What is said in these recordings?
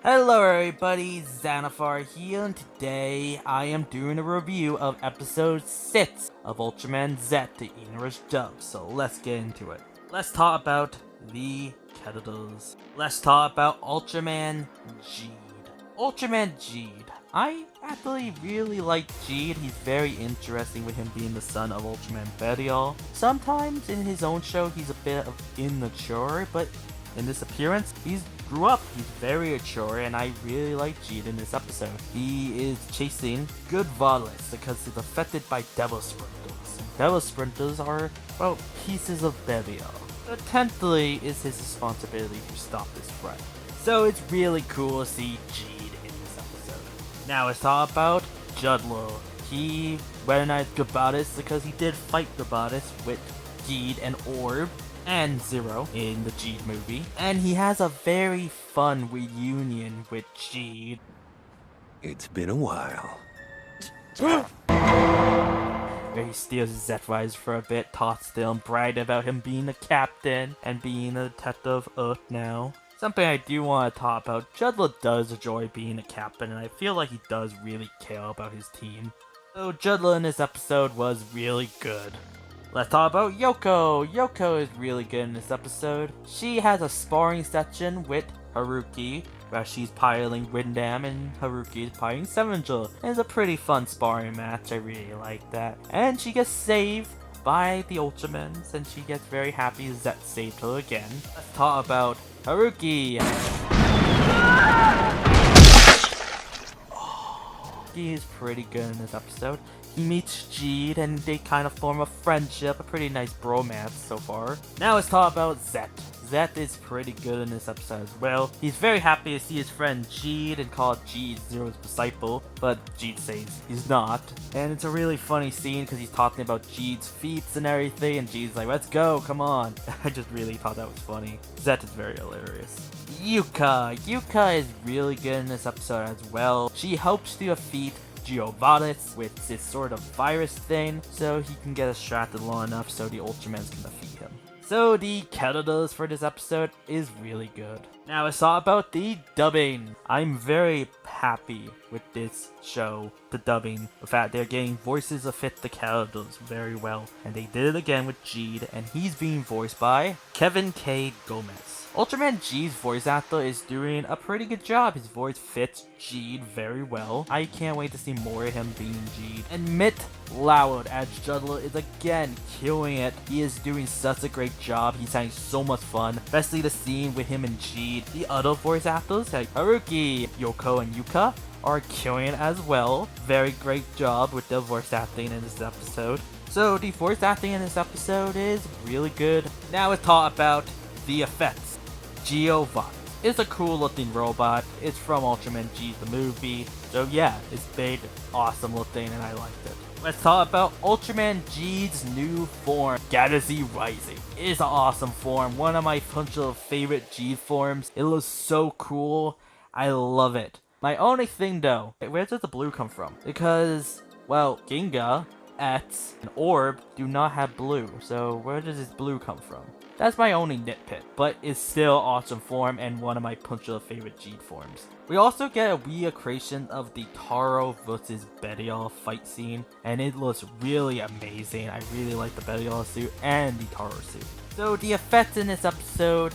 Hello everybody, Xanathar here, and today I am doing a review of episode 6 of Ultraman Z, the English dub, so let's get into it. Let's talk about the characters. Let's talk about Ultraman Geed. Ultraman Geed. I actually really like Geed. He's very interesting with him being the son of Ultraman Bedial. Sometimes in his own show he's a bit of immature, but in this appearance, he's grew up. He's very mature, and I really like Geed in this episode. He is chasing good Valis because he's affected by Devil Sprinters. Devil Sprinters are, well, pieces of Belial. So technically, it's his responsibility to stop this threat. So it's really cool to see Geed in this episode. Now let's talk about Judlo. He recognized Gobatis because he did fight Gobatis with Geed and Orb and Zero in the Geed movie, and he has a very fun reunion with Geed. It's been a while. Where he steals his Zetrize for a bit, talks to him, brag about him being a captain and being a detective of Earth now. Something I do want to talk about, Judlo does enjoy being a captain, and I feel like he does really care about his team. So Judlo in this episode was really good. Let's talk about Yoko. Yoko is really good in this episode. She has a sparring section with Haruki, where she's piloting Windam and Haruki is piloting Sevenger. It's a pretty fun sparring match, I really like that. And she gets saved by the Ultramans, and she gets very happy Zet saved her again. Let's talk about Haruki. He is pretty good in this episode. He meets Geed and they kind of form a friendship, a pretty nice bromance so far. Now let's talk about Zet. Zet is pretty good in this episode as well. He's very happy to see his friend Geed and call Geed Zero's disciple, but Geed says he's not. And it's a really funny scene because he's talking about Geed's feats and everything, and Geed's like, let's go, come on. I just really thought that was funny. Zet is very hilarious. Yuka. Yuka is really good in this episode as well. She helps to defeat Geovalis with this sort of virus thing, so he can get distracted long enough so the Ultramans can defeat him. So the characters for this episode is really good. Now let's talk about the dubbing. I'm very happy with this show, the dubbing. The fact they're getting voices that fit the characters very well. And they did it again with Geed, and he's being voiced by Kevin K. Gomez. Ultraman Geed's voice actor is doing a pretty good job. His voice fits Geed very well. I can't wait to see more of him being Geed. And Mitt Loud as Judlo is again killing it. He is doing such a great job. He's having so much fun, especially the scene with him and Geed. The other voice actors like Haruki, Yoko, and Yuka are killing it as well. Very great job with their voice acting in this episode. So the voice acting in this episode is really good. Now let's talk about the effects. Geovat is a cool looking robot. It's from Ultraman Geed the movie. So yeah, it's big, awesome looking, and I liked it. Let's talk about Ultraman Geed's new form, Galaxy Rising. It is an awesome form, one of my bunch of favorite Geed forms. It looks so cool. I love it. My only thing though, where does the blue come from? Because, well, Ginga, Ets, and Orb do not have blue, so where does this blue come from? That's my only nitpick, but it's still awesome form and one of my puncher favorite Geed forms. We also get a recreation of the Taro vs Bedial fight scene, and it looks really amazing. I really like the Bedial suit and the Taro suit. So the effects in this episode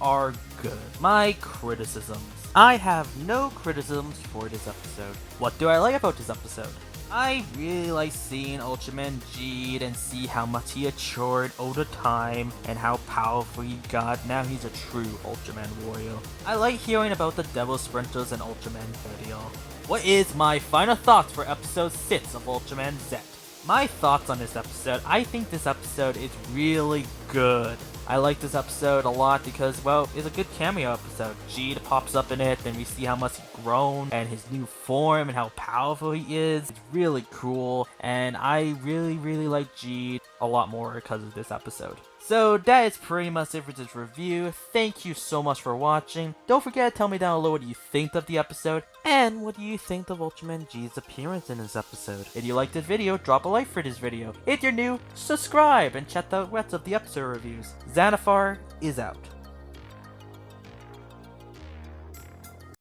are good. My criticisms. I have no criticisms for this episode. What do I like about this episode? I really like seeing Ultraman Geed and see how much he matured over time and how powerful he got. Now he's a true Ultraman warrior. I like hearing about the Devil Sprinters and Ultraman Bedial. What is my final thoughts for episode 6 of Ultraman Z? My thoughts on this episode, I think this episode is really good. I like this episode a lot because, well, it's a good cameo episode. Geed pops up in it, and we see how much he's grown, and his new form, and how powerful he is. It's really cool, and I really like Geed a lot more because of this episode. So that is pretty much it for this review. Thank you so much for watching. Don't forget to tell me down below what you think of the episode, and what do you think of Ultraman Geed's appearance in this episode. If you liked this video, drop a like for this video. If you're new, subscribe and check out the rest of the episode reviews. Xanathar is out.